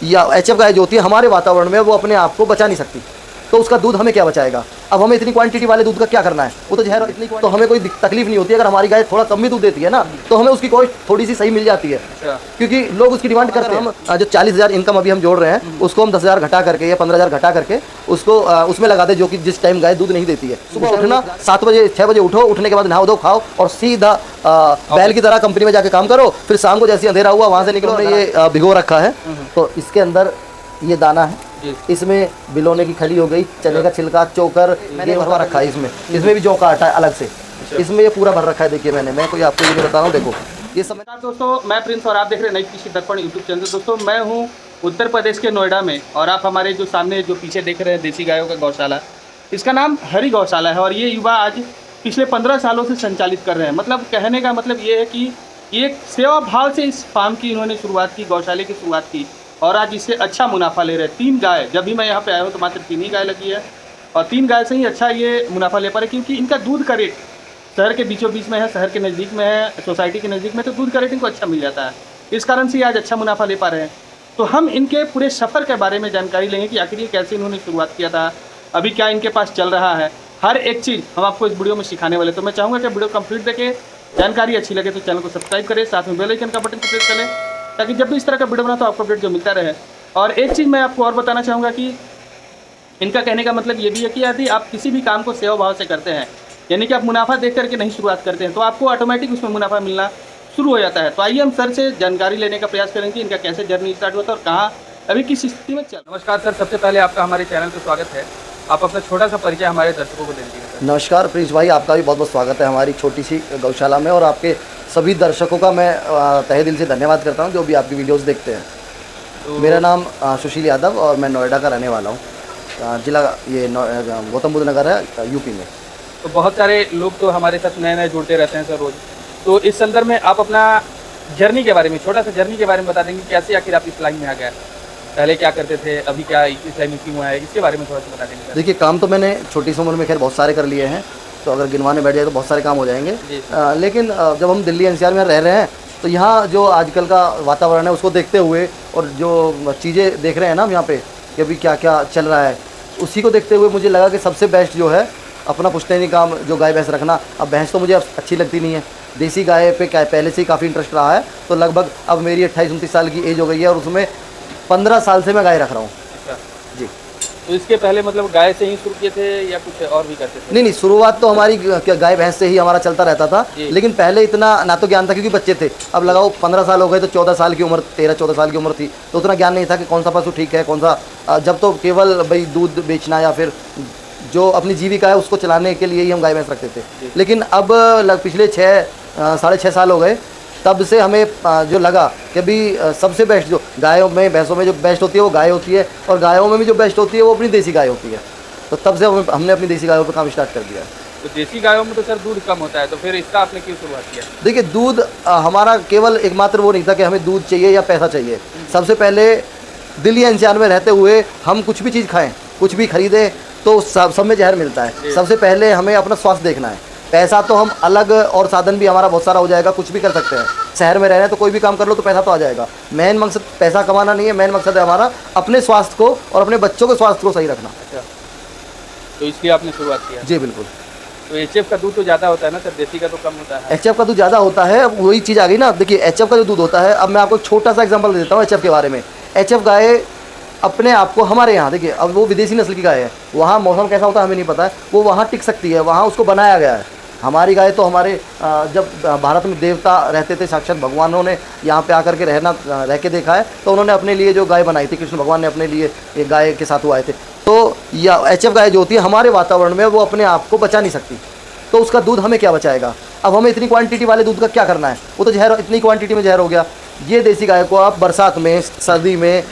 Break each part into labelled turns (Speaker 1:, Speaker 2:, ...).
Speaker 1: या एचएफ गाय जो होती है हमारे वातावरण में वो अपने आप को बचा नहीं सकती, तो उसका दूध हमें क्या बचाएगा। अब हमें इतनी क्वांटिटी वाले दूध का क्या करना है, वो तो जहर इतनी, तो हमें कोई तकलीफ नहीं होती। अगर हमारी गाय थोड़ा कम भी दूध देती है ना तो हमें उसकी कॉस्ट थोड़ी सी सही मिल जाती है, क्योंकि लोग उसकी डिमांड करते हैं। हम जो 40,000 इनकम अभी हम जोड़ रहे हैं उसको हम 10,000 घटा करके या 15,000 घटा करके उसको उसमें लगा दे, जो कि जिस टाइम गाय दूध नहीं देती है। सुबह उठना 7 बजे 6 बजे उठो, उठने के बाद नहाओ धो खाओ और सीधा बैल की तरह कंपनी में जाके काम करो, फिर शाम को जैसे अंधेरा हुआ वहाँ से निकलो। ये भिगो रखा है, तो इसके अंदर ये दाना है, इसमें बिलोने की खली हो गई, चने का छिलका, चोकर, मैंने भरवा रखा है। इसमें भी जौ का आटा है अलग से, इसमें ये पूरा भर रखा है। देखिए मैं कोई आपको ये नहीं बता रहा हूँ, देखो ये सब।
Speaker 2: दोस्तों मैं प्रिंस और आप देख रहे हैं नई कृषि दर्पण यूट्यूब चैनल। दोस्तों मैं हूँ उत्तर प्रदेश के नोएडा में, और आप हमारे जो सामने जो पीछे देख रहे हैं देसी गायों का गौशाला, इसका नाम हरि गौशाला है। और ये युवा आज पिछले 15 सालों से संचालित कर रहे हैं। मतलब कहने का मतलब ये है कि एक सेवा भाव से इस फार्म की इन्होंने शुरुआत की, गौशाले की शुरुआत की, और आज इससे अच्छा मुनाफा ले रहे हैं। 3 गाय, जब भी मैं यहाँ पे आया हूँ तो मात्र 3 ही गाय लगी है, और 3 गाय से ही अच्छा ये मुनाफा ले पा रहे, क्योंकि इनका दूध का रेट शहर के बीचों बीच में है, शहर के नज़दीक में है, सोसाइटी के नज़दीक में, तो दूध का रेट इनको अच्छा मिल जाता है। इस कारण से आज अच्छा मुनाफा ले पा रहे हैं। तो हम इनके पूरे सफ़र के बारे में जानकारी लेंगे कि आखिर ये कैसे इन्होंने शुरुआत किया था, अभी क्या इनके पास चल रहा है, हर एक चीज़ हम आपको इस वीडियो में सिखाने वाले। तो मैं चाहूँगा कि वीडियो कंप्लीट देखें, जानकारी अच्छी लगे तो चैनल को सब्सक्राइब करें, साथ में बेल आइकन का बटन प्रेस करें, ताकि जब भी इस तरह का वीडियो बना तो आपको अपडेट जो मिलता रहे। और एक चीज़ मैं आपको और बताना चाहूँगा कि इनका कहने का मतलब ये भी है कि यदि आप किसी भी काम को सेवा भाव से करते हैं, यानी कि आप मुनाफा देख करके नहीं शुरुआत करते हैं, तो आपको ऑटोमेटिक उसमें मुनाफा मिलना शुरू हो जाता है। तो आइए हम सर से जानकारी लेने का प्रयास करेंगे कि इनका कैसे जर्नी स्टार्ट हुआ था और कहाँ अभी किस स्थिति में चल। नमस्कार सर, सबसे पहले आपका हमारे चैनल पर स्वागत है। आप अपना छोटा सा परिचय हमारे दर्शकों को दे दीजिए।
Speaker 1: नमस्कार प्रिंस भाई, आपका भी बहुत बहुत स्वागत है हमारी छोटी सी गौशाला में, और आपके सभी दर्शकों का मैं तहे दिल से धन्यवाद करता हूँ जो भी आपकी वीडियोस देखते हैं। तो मेरा नाम सुशील यादव और मैं नोएडा का रहने वाला हूँ। जिला ये गौतम बुद्ध नगर है, यूपी में।
Speaker 2: तो बहुत सारे लोग तो हमारे साथ नए नए जुड़ते रहते हैं सर रोज़, तो इस संदर्भ में आप अपना जर्नी के बारे में, छोटा सा जर्नी के बारे में बता देंगे, कैसे आखिर आप इस लाइन में आ गए, पहले क्या करते थे, अभी क्या इस लाइन में क्यों आए, इसके बारे में थोड़ा सा बता देंगे।
Speaker 1: देखिए, काम तो मैंने छोटी सी उम्र में खैर बहुत सारे कर लिए हैं, तो अगर गिनवाने बैठ जाए तो बहुत सारे काम हो जाएंगे। लेकिन जब हम दिल्ली एनसीआर में रह रहे हैं तो यहाँ जो आजकल का वातावरण है उसको देखते हुए, और जो चीज़ें देख रहे हैं ना हम यहाँ पे कि अभी क्या क्या चल रहा है, उसी को देखते हुए मुझे लगा कि सबसे बेस्ट जो है अपना पुश्तैनी काम, जो गाय भैंस रखना। अब भैंस तो मुझे अच्छी लगती नहीं है, देसी गाय पे पहले से ही काफ़ी इंटरेस्ट रहा है, तो लगभग अब मेरी 28-29 साल की एज हो गई है और उसमें 15 साल से मैं गाय रख रहा हूँ जी।
Speaker 2: तो इसके पहले मतलब गाय से ही शुरू किए थे या कुछ और भी करते थे?
Speaker 1: नहीं, शुरुआत तो हमारी गाय भैंस से ही हमारा चलता रहता था, लेकिन पहले इतना ना तो ज्ञान था, क्योंकि बच्चे थे। अब लगाओ 15 साल हो गए तो 14 साल की उम्र, 13-14 साल की उम्र थी, तो उतना ज्ञान नहीं था कि कौन सा पशु ठीक है, कौन सा। जब तो केवल भाई दूध बेचना या फिर जो अपनी जीविका है उसको चलाने के लिए ही हम गाय भैंस रखते थे। लेकिन अब पिछले 6-6.5 साल हो गए, तब से हमें जो लगा कि भी सबसे बेस्ट जो गायों में भैंसों में जो बेस्ट होती है वो गाय होती है, और गायों में भी जो बेस्ट होती है वो अपनी देसी गाय होती है। तो तब से हमने अपनी देसी गायों पर काम स्टार्ट कर दिया है।
Speaker 2: तो देसी गायों में तो सर दूध कम होता है, तो फिर इसका आपने क्यों शुरुआत किया?
Speaker 1: देखिए, दूध हमारा केवल एकमात्र वो नहीं था कि हमें दूध चाहिए या पैसा चाहिए। सबसे पहले दिल्ली एनसीआर में रहते हुए हम कुछ भी चीज़ खाएँ, कुछ भी खरीदें तो सब में जहर मिलता है। सबसे पहले हमें अपना स्वास्थ्य देखना है। पैसा तो हम अलग, और साधन भी हमारा बहुत सारा हो जाएगा, कुछ भी कर सकते हैं। शहर में रहना है तो कोई भी काम कर लो तो पैसा तो आ जाएगा। मेन मकसद पैसा कमाना नहीं है, मेन मकसद है हमारा अपने स्वास्थ्य को और अपने बच्चों के स्वास्थ्य को सही रखना।
Speaker 2: अच्छा, तो इसलिए आपने शुरुआत किया?
Speaker 1: जी बिल्कुल।
Speaker 2: तो एचएफ का दूध तो ज़्यादा होता है ना सर, देसी का तो कम होता है?
Speaker 1: एचएफ का दूध ज़्यादा होता है। अब वही चीज़ आ गई ना, देखिए एचएफ का जो दूध होता है, अब मैं आपको छोटा सा एग्जाम्पल दे देता हूँ एचएफ के बारे में। एचएफ गाय अपने आप को, हमारे यहाँ देखिए, अब वो विदेशी नस्ल की गाय है, वहाँ मौसम कैसा होता है हमें नहीं पता है, वो वहाँ टिक सकती है, वहाँ उसको बनाया गया है। हमारी गाय तो हमारे जब भारत में देवता रहते थे, साक्षात भगवानों ने यहाँ पे आकर के रह के देखा है, तो उन्होंने अपने लिए जो गाय बनाई थी, कृष्ण भगवान ने अपने लिए एक गाय के साथ वो आए थे। तो या एचएफ गाय जो होती है हमारे वातावरण में वो अपने आप को बचा नहीं सकती, तो उसका दूध हमें क्या बचाएगा। अब हमें इतनी क्वांटिटी वाले दूध का क्या करना है, वो तो जहर, इतनी क्वांटिटी में जहर हो गया। ये देसी गाय को आप बरसात में, सर्दी में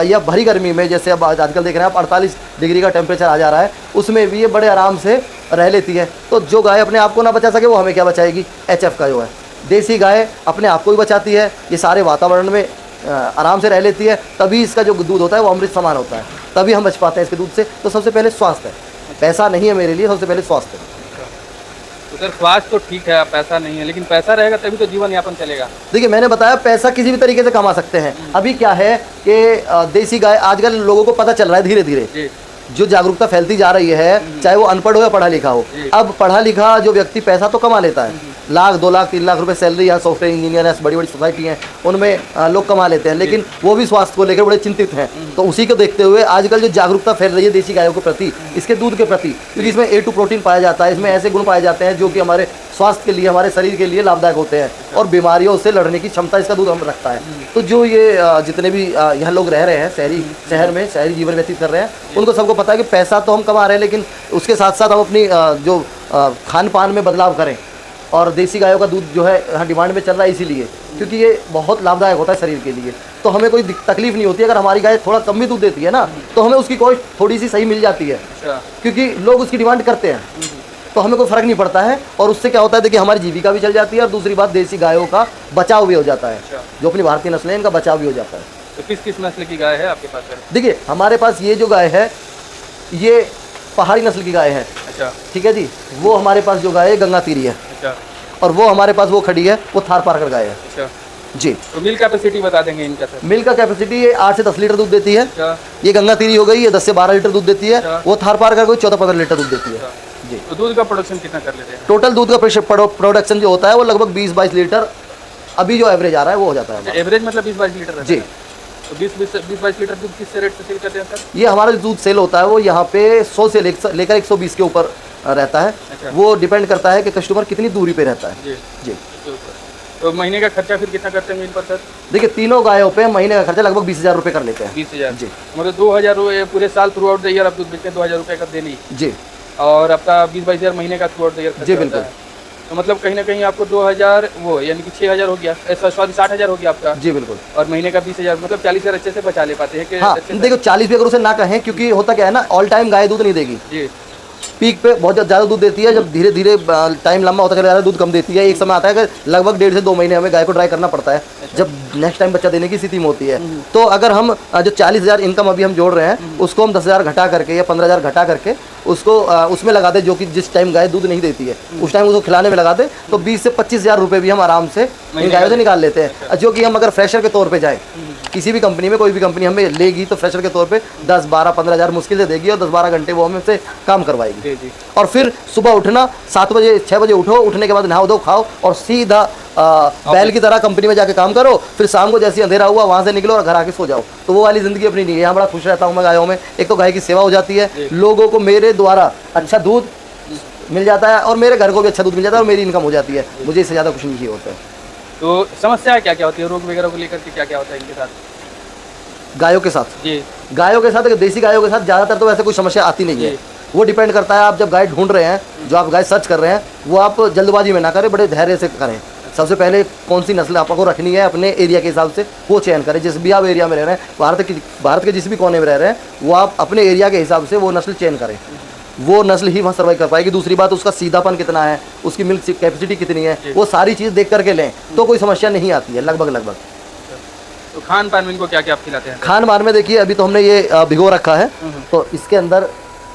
Speaker 1: या भरी गर्मी में, जैसे अब आजकल देख रहे हैं आप 48 डिग्री का टेम्परेचर आ जा रहा है, उसमें भी ये बड़े आराम से रह लेती है। तो जो गाय अपने आप को ना बचा सके वो हमें क्या बचाएगी। एचएफ का जो है देसी गाय अपने आप को भी बचाती है, ये सारे वातावरण में आराम से रह लेती है, तभी इसका जो दूध होता है वो अमृत समान होता है, तभी हम बच पाते हैं इसके दूध से। तो सबसे पहले स्वास्थ्य है, पैसा नहीं है मेरे लिए, सबसे पहले स्वास्थ्य है।
Speaker 2: तो सर स्वास्थ्य तो ठीक है, पैसा नहीं है, लेकिन पैसा रहेगा तभी तो जीवन यापन चलेगा।
Speaker 1: देखिए मैंने बताया पैसा किसी भी तरीके से कमा सकते हैं। अभी क्या है कि देसी गाय आजकल लोगों को पता चल रहा है धीरे धीरे,
Speaker 2: जी
Speaker 1: जो जागरूकता फैलती जा रही है, चाहे वो अनपढ़ हो या पढ़ा लिखा हो। अब पढ़ा लिखा जो व्यक्ति पैसा तो कमा लेता है, लाख 2 लाख 3 लाख रुपए सैलरी, यहाँ सॉफ्टवेयर इंजीनियर है, बड़ी बड़ी सोसाइटी हैं, उनमें लोग कमा लेते हैं, लेकिन वो भी स्वास्थ्य को लेकर बड़े चिंतित हैं। तो उसी को देखते हुए आजकल जो जागरूकता फैल रही है देसी गायों के प्रति, इसके दूध के प्रति, क्योंकि इसमें A2 प्रोटीन पाया जाता है, इसमें ऐसे गुण पाए जाते हैं जो कि हमारे स्वास्थ्य के लिए, हमारे शरीर के लिए लाभदायक होते हैं और बीमारियों से लड़ने की क्षमता इसका दूध हम रखता है। तो जो ये जितने भी यहाँ लोग रह रहे हैं शहर में शहरी जीवन व्यतीत कर रहे हैं, उनको सबको पता है कि पैसा तो हम कमा रहे हैं, लेकिन उसके साथ साथ हम अपनी जो खान पान में बदलाव करें। और देसी गायों का दूध जो है यहाँ डिमांड में चल रहा है इसीलिए, क्योंकि ये बहुत लाभदायक होता है शरीर के लिए। तो हमें कोई तकलीफ नहीं होती। अगर हमारी गाय थोड़ा कम भी दूध देती है ना, तो हमें उसकी कॉस्ट थोड़ी सी सही मिल जाती है, क्योंकि लोग उसकी डिमांड करते हैं, तो हमें कोई फ़र्क नहीं पड़ता है। और उससे क्या होता है, देखिए हमारी जीविका भी चल जाती है और दूसरी बात देसी गायों का बचाव भी हो जाता है। जो अपनी भारतीय नस्लें हैं इनका बचाव भी हो जाता है।
Speaker 2: तो किस किस नस्ल की गाय है आपके पास सर?
Speaker 1: देखिए हमारे पास ये जो गाय है ये पहाड़ी नस्ल की गाय है।
Speaker 2: अच्छा,
Speaker 1: ठीक है जी। वो हमारे पास जो गाय है गंगा तीरी है,
Speaker 2: अच्छा,
Speaker 1: और वो हमारे पास वो खड़ी है वो थार पारकर गाय है।
Speaker 2: अच्छा
Speaker 1: जी।
Speaker 2: तो मिल्क कैपेसिटी बता देंगे इनका सर?
Speaker 1: मिल्क का कैपेसिटी ये 8 से 10 लीटर दूध देती है।
Speaker 2: अच्छा,
Speaker 1: ये गंगा तीरी हो गई, ये 10 से 12 लीटर दूध देती है। वो थार पारकर कोई 14-15 लीटर दूध देती है। जी।
Speaker 2: तो दूध का प्रोडक्शन कितना कर लेते हैं?
Speaker 1: टोटल दूध का प्रोडक्शन जो होता है वो लगभग 20-22 लीटर अभी जो एवरेज आ रहा है वो हो जाता है।
Speaker 2: एवरेज मतलब 20-22 लीटर रहता
Speaker 1: जी।
Speaker 2: है? तो 20-22 लीटर दूध किस रेट से सेल करते हैं सर?
Speaker 1: ये हमारा जो दूध सेल होता है वो यहाँ पे 100 से लेकर 120 के ऊपर रहता है।
Speaker 2: अच्छा।
Speaker 1: वो डिपेंड करता है कि कस्टमर कितनी दूरी पे रहता है।
Speaker 2: जी
Speaker 1: जी।
Speaker 2: तो महीने का खर्चा फिर कितना करते हैं इन पर सर?
Speaker 1: देखिए तीनों गायों पे महीने का खर्चा लगभग 20,000 रुपये कर लेते हैं।
Speaker 2: 20,000?
Speaker 1: जी।
Speaker 2: मतलब 2,000 रुपये पूरे साल थ्रू आउट द ईयर आप दूध बेचते हैं, 2,000 रुपये का डेली,
Speaker 1: जी।
Speaker 2: और आपका 20-22 महीने का थ्रू आउट द ईयर खर्चा
Speaker 1: जी
Speaker 2: होता
Speaker 1: बिल्कुल।
Speaker 2: है। तो मतलब कहीं ना कहीं आपको 2,000 वो यानी कि 6,000 हो गया, 60,000 हो गया आपका।
Speaker 1: जी बिल्कुल।
Speaker 2: और महीने का 20,000, मतलब 40,000 अच्छे से बचा ले पाते हैं कि?
Speaker 1: हाँ देखो 40 भी अगर उसे ना कहें, क्योंकि होता क्या है ना, ऑल टाइम गाय दूध नहीं देगी।
Speaker 2: जी।
Speaker 1: पीक पे बहुत ज़्यादा दूध देती है, जब धीरे धीरे टाइम लंबा होता चला जा रहा है दूध कम देती है। एक समय आता है कि लगभग 1.5 से 2 महीने हमें गाय को ड्राई करना पड़ता है, जब नेक्स्ट टाइम बच्चा देने की स्थिति में होती है। तो अगर हम जो 40,000 इनकम अभी हम जोड़ रहे हैं उसको हम 10,000 घटा करके या 15,000 घटा करके उसको उसमें लगा दे, जो कि जिस टाइम गाय दूध नहीं देती है उस टाइम उसको खिलाने में लगा दे, तो 20 से 25,000 रुपये भी हम आराम से इन गायों से निकाल लेते हैं। जो कि हम अगर फ्रेशर के तौर पे जाए, किसी भी कंपनी में कोई भी कंपनी हमें लेगी तो फ्रेशर के तौर पे 10, 12, 15,000 मुश्किल से देगी और 10-12 घंटे वो हमें से काम करवाएगी।
Speaker 2: जी जी।
Speaker 1: और फिर सुबह उठना 7 बजे 6 बजे उठो, उठने के बाद नहाओ धो खाओ और सीधा बैल की तरह कंपनी में जाके काम करो, फिर शाम को जैसे अंधेरा हुआ वहाँ से निकलो और घर आके सो जाओ। तो वो वाली ज़िंदगी अपनी नहीं है। यहाँ बड़ा खुश रहता हूँ मैं गायों में। एक तो गाय की सेवा हो जाती है, लोगों को मेरे द्वारा अच्छा दूध मिल जाता है और मेरे घर को भी अच्छा दूध मिल जाता है और मेरी इनकम हो जाती है। मुझे इससे ज़्यादा कुछ नहीं चाहिए होता है।
Speaker 2: तो समस्या क्या क्या होती है, रोग वगैरह को लेकर के क्या क्या होता है इनके साथ?
Speaker 1: गायों के साथ?
Speaker 2: जी।
Speaker 1: गायों के साथ, देसी गायों के साथ ज़्यादातर तो वैसे कोई समस्या आती नहीं है। वो डिपेंड करता है, आप जब गाय ढूंढ रहे हैं, जो आप गाय सर्च कर रहे हैं, वो आप जल्दबाजी में ना करें, बड़े धैर्य से करें। सबसे पहले कौन सी नस्ल आपको रखनी है अपने एरिया के हिसाब से वो चयन करें। जिस भी आप एरिया में रह रहे हैं, भारत के जिस भी कोने में रह रहे हैं, वो आप अपने एरिया के हिसाब से वो नस्ल चयन करें। वो नस्ल ही वहाँ सर्वाइव कर पाएगी। दूसरी बात, उसका सीधापन कितना है, उसकी मिल्क कैपेसिटी कितनी है, वो सारी चीज़ देख करके लें तो कोई समस्या नहीं आती है लगभग।
Speaker 2: तो खान पान में इनको क्या क्या आप खिलाते हैं?
Speaker 1: खान पान में देखिए अभी तो हमने ये भिगो रखा है, तो इसके अंदर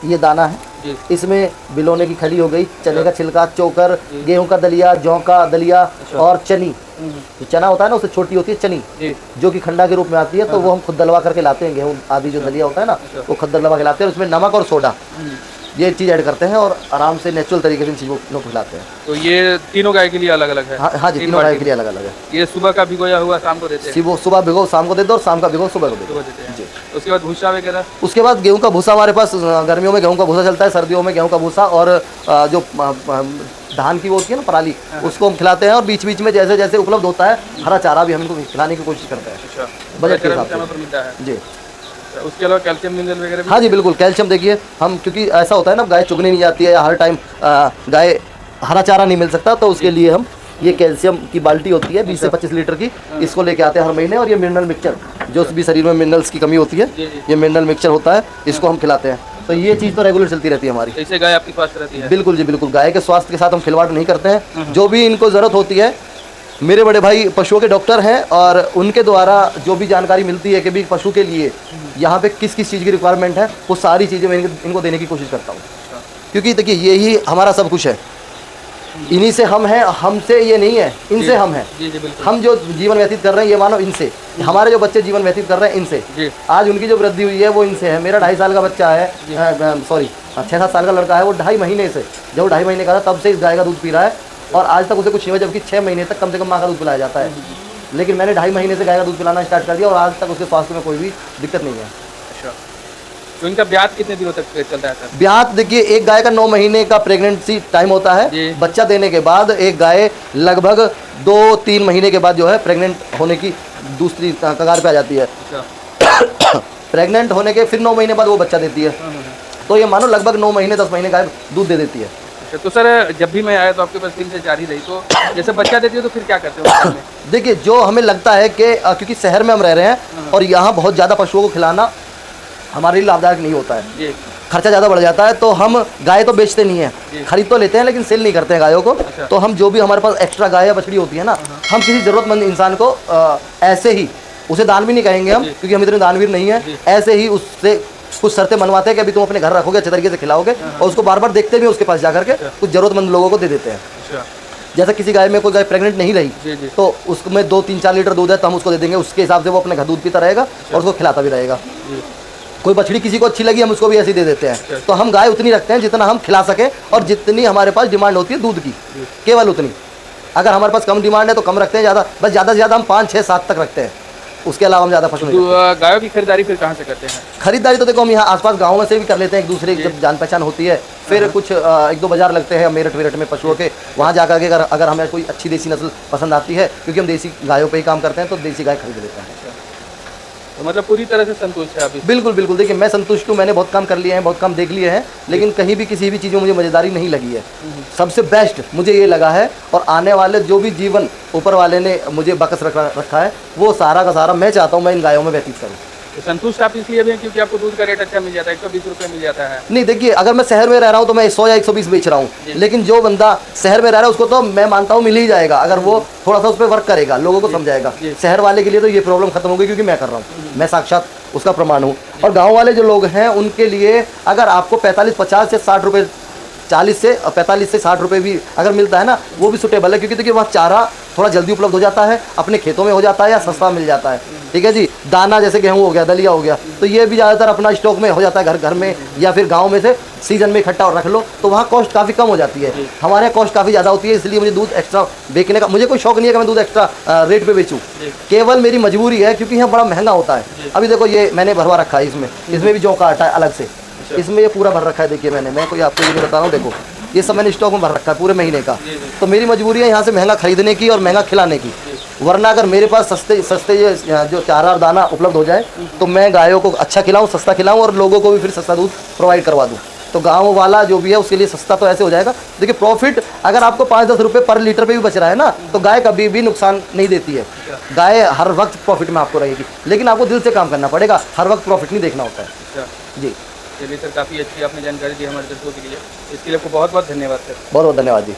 Speaker 1: ये दाना है, इसमें बिलोने की खली हो गई, चने का छिलका, चोकर, गेहूं का दलिया, जौ का दलिया और चनी। जो चना होता है ना उससे छोटी होती है चनी, जो कि खंडा के रूप में आती है, तो वो हम खुद दलवा करके लाते हैं। गेहूं आदि जो दलिया होता है ना वो खुद दलवा के लाते हैं, उसमें नमक और सोडा ये चीज़ ऐड करते हैं और आराम से नेचुरल तरीके से इन चीज़ों को खिलाते हैं।
Speaker 2: तो ये तीनों गाय के लिए अलग अलग है?
Speaker 1: हाँ जी, तीनों गाय के लिए अलग अलग है।
Speaker 2: ये सुबह का भिगोया हुआ शाम को देते हैं?
Speaker 1: सुबह भिगो शाम को दे दो और शाम का भिगो सुबह को दे दो जी।
Speaker 2: उसके बाद भूसा वगैरह? उसके
Speaker 1: बाद गेहूं का भूसा हमारे पास गर्मियों में गेहूं का भूसा चलता है, सर्दियों में गेहूं का भूसा और जो धान की वो होती है ना पराली, उसको हम खिलाते हैं। और बीच बीच में जैसे जैसे उपलब्ध होता है हरा चारा भी हम इनको खिलाने की कोशिश करते हैं बजट के हिसाब से जी।
Speaker 2: उसके अलावा कैल्शियम मिनरल वगैरह भी?
Speaker 1: हाँ जी बिल्कुल, कैल्शियम देखिए हम, क्योंकि ऐसा होता है ना गाय चुगने नहीं जाती है या हर टाइम गाय हरा चारा नहीं मिल सकता, तो उसके लिए हम ये कैल्शियम की बाल्टी होती है 20 से 25 लीटर की, इसको लेके आते हैं हर महीने। और ये मिनरल मिक्सचर, जो भी शरीर में मिनरल्स की कमी होती है, ये मिनरल मिक्सचर होता है, इसको हम खिलाते हैं। तो ये चीज़ तो रेगुलर चलती रहती है हमारी।
Speaker 2: ऐसे गाय आपके पास रहती है?
Speaker 1: बिल्कुल जी बिल्कुल, गाय के स्वास्थ्य के साथ हम खिलवाड़ नहीं करते हैं। जो भी इनको ज़रूरत होती है, मेरे बड़े भाई पशुओं के डॉक्टर हैं और उनके द्वारा जो भी जानकारी मिलती है कि भी पशु के लिए यहाँ पे किस किस चीज़ की रिक्वायरमेंट है, वो सारी चीज़ें मैं इनको देने की कोशिश करता हूँ, क्योंकि देखिए यही हमारा सब कुछ है। इन्हीं से हम हैं, हमसे ये नहीं है, इनसे हम हैं।
Speaker 2: जी जी बिल्कुल।
Speaker 1: हम जो जीवन व्यतीत कर रहे हैं ये मानो इनसे, हमारे जो बच्चे जीवन व्यतीत कर रहे हैं इनसे,
Speaker 2: जी
Speaker 1: आज उनकी जो वृद्धि हुई है वो इनसे है। मेरा 2.5 साल का बच्चा है, सॉरी 6-7 साल का लड़का है, वो 2.5 महीने से, जब वो 2.5 महीने का था तब से इस गाय का दूध पी रहा है और आज तक उसे कुछ नहीं हुआ, जबकि 6 महीने तक कम से कम माँ का दूध पिलाया जाता है। लेकिन मैंने 2.5 महीने से गाय का दूध पिलाना स्टार्ट कर दिया और आज तक उसके स्वास्थ्य में कोई भी दिक्कत नहीं है।
Speaker 2: अच्छा, तो इनका ब्याज कितने दिनों तक चलता है सर?
Speaker 1: ब्याज देखिए, एक गाय का 9 महीने का प्रेगनेंसी टाइम होता
Speaker 2: जी।
Speaker 1: है। बच्चा देने के बाद एक गाय लगभग 2-3 महीने के बाद जो है प्रेग्नेंट होने की दूसरी कगार पे आ जाती है।
Speaker 2: अच्छा।
Speaker 1: प्रेग्नेंट होने के फिर 9 महीने बाद वो बच्चा देती है। तो ये मानो लगभग 9 महीने 10 महीने गाय दूध दे देती है।
Speaker 2: अच्छा, तो सर जब भी मैं आया तो आपके पास 3 से 4 ही रही, तो जैसे बच्चा देती है तो फिर क्या करते हो?
Speaker 1: देखिए, जो हमें लगता है कि क्योंकि शहर में हम रह रहे हैं और यहाँ बहुत ज़्यादा पशुओं को खिलाना हमारे लिए लाभदायक नहीं होता है,
Speaker 2: जी
Speaker 1: खर्चा ज़्यादा बढ़ जाता है। तो हम गाय तो बेचते नहीं हैं, खरीद तो लेते हैं लेकिन सेल नहीं करते हैं गायों को।
Speaker 2: अच्छा।
Speaker 1: तो हम जो भी हमारे पास एक्स्ट्रा गाय या बछड़ी होती है ना, हम किसी ज़रूरतमंद इंसान को ऐसे ही, उसे दान भी नहीं कहेंगे हम क्योंकि हम इतने दानवीर नहीं हैं, ऐसे ही उससे कुछ शर्तें मनवाते हैं कि अभी तुम अपने घर रखोगे, अच्छे तरीके से खिलाओगे, और उसको बार बार देखते भी उसके पास जा करके कुछ ज़रूरतमंद लोगों को दे देते हैं।
Speaker 2: अच्छा
Speaker 1: जैसे किसी गाय में कोई गाय प्रेग्नेंट नहीं रही
Speaker 2: जी जी
Speaker 1: तो उसमें 2-3-4 लीटर दूध है तो हम उसको दे देंगे, उसके हिसाब से वो अपने घर दूध पीता रहेगा और उसको खिलाता भी रहेगा।
Speaker 2: जी।
Speaker 1: कोई बछड़ी किसी को अच्छी लगी हम उसको भी ऐसे ही दे देते हैं। तो हम गाय उतनी रखते हैं जितना हम खिला सके और जितनी हमारे पास डिमांड होती है दूध की, केवल उतनी। अगर हमारे पास कम डिमांड है तो कम रखते हैं, ज़्यादा बस ज़्यादा से ज़्यादा हम 5-6-7 तक रखते हैं, उसके अलावा हम ज़्यादा पशु नहीं रखते।
Speaker 2: तो गायों की खरीदारी फिर कहाँ से करते हैं?
Speaker 1: खरीदारी तो देखो हम यहाँ आसपास गाँव में से भी कर लेते हैं, एक दूसरे की जब जान पहचान होती है। फिर कुछ 1-2 बाजार लगते हैं मेरठ वेरठ में पशुओं के, वहाँ जाकर के अगर हमें कोई अच्छी देसी नस्ल पसंद आती है, क्योंकि हम देसी गायों पे ही काम करते हैं, तो देसी गाय खरीद लेते हैं।
Speaker 2: तो मतलब पूरी तरह से संतुष्ट है आप?
Speaker 1: बिल्कुल बिल्कुल। देखिए, मैं संतुष्ट हूँ, मैंने बहुत काम कर लिए हैं, बहुत काम देख लिए हैं, लेकिन कहीं भी किसी भी चीज़ में मुझे मज़ेदारी नहीं लगी है। सबसे बेस्ट मुझे ये लगा है, और आने वाले जो भी जीवन ऊपर वाले ने मुझे बकस रखा है वो सारा का सारा मैं चाहता हूँ मैं इन गायों में व्यतीत करूँ।
Speaker 2: तो संतुष्ट आप इसलिए भी हैं क्योंकि आपको दूध का रेट अच्छा मिल जाता है, 120 रुपये मिल जाता है?
Speaker 1: नहीं, देखिए, अगर मैं शहर में रह रहा हूँ तो मैं 100 या 120 बेच रहा हूँ, लेकिन जो बंदा शहर में रह रहा है उसको तो मैं मानता हूँ मिल ही जाएगा, अगर वो थोड़ा सा उस पर वर्क करेगा, लोगों को समझाएगा। शहर वाले के लिए तो ये प्रॉब्लम खत्म हो गई क्योंकि मैं कर रहा हूँ, मैं साक्षात उसका प्रमाण हूँ। और गाँव वाले जो लोग हैं उनके लिए अगर आपको 45-50 से 60 रुपये, 45 से 60 रुपये भी अगर मिलता है ना, वो भी सुटेबल है, क्योंकि देखिए वहाँ चारा थोड़ा जल्दी उपलब्ध हो जाता है, अपने खेतों में हो जाता है या सस्ता मिल जाता है। ठीक है जी, दाना जैसे गेहूँ हो गया, दलिया हो गया, तो ये भी ज़्यादातर अपना स्टॉक में हो जाता है, घर में या फिर गाँव में से सीजन में इकट्ठा और रख लो, तो वहाँ कॉस्ट काफ़ी कम हो जाती है। हमारे यहाँ कॉस्ट काफ़ी ज़्यादा होती है, इसलिए मुझे दूध एक्स्ट्रा बेचने का मुझे कोई शौक नहीं है कि मैं दूध एक्स्ट्रा रेट पे बेचूँ, केवल मेरी मजबूरी है क्योंकि यहाँ बड़ा महंगा होता है। अभी देखो ये मैंने भरवा रखा है, इसमें भी जौ का आटा है अलग से, इसमें ये पूरा भर रखा है। देखिए मैं कोई आपको ये नहीं बता रहा हूँ, देखो ये सब मैंने स्टॉक में भर रखा है पूरे महीने का। तो मेरी मजबूरी है यहाँ से महंगा खरीदने की और महंगा खिलाने की, वरना अगर मेरे पास सस्ते जो चारा और दाना उपलब्ध हो जाए तो मैं गायों को अच्छा खिलाऊँ, सस्ता खिलाऊँ और लोगों को भी फिर सस्ता दूध प्रोवाइड करवा दूँ। तो गाँव वाला जो भी है उसके लिए सस्ता तो ऐसे हो जाएगा। देखिए, प्रॉफिट अगर आपको 5-10 रुपये पर लीटर पे भी बच रहा है ना, तो गाय कभी भी नुकसान नहीं देती है। गाय हर वक्त प्रॉफिट में आपको रहेगी, लेकिन आपको दिल से काम करना पड़ेगा, हर वक्त प्रॉफिट नहीं देखना होता है। जी
Speaker 2: चलिए सर, काफ़ी अच्छी आपने जानकारी दी हमारे दर्शकों के लिए, इसके लिए आपको बहुत बहुत धन्यवाद सर।
Speaker 1: बहुत बहुत धन्यवाद जी।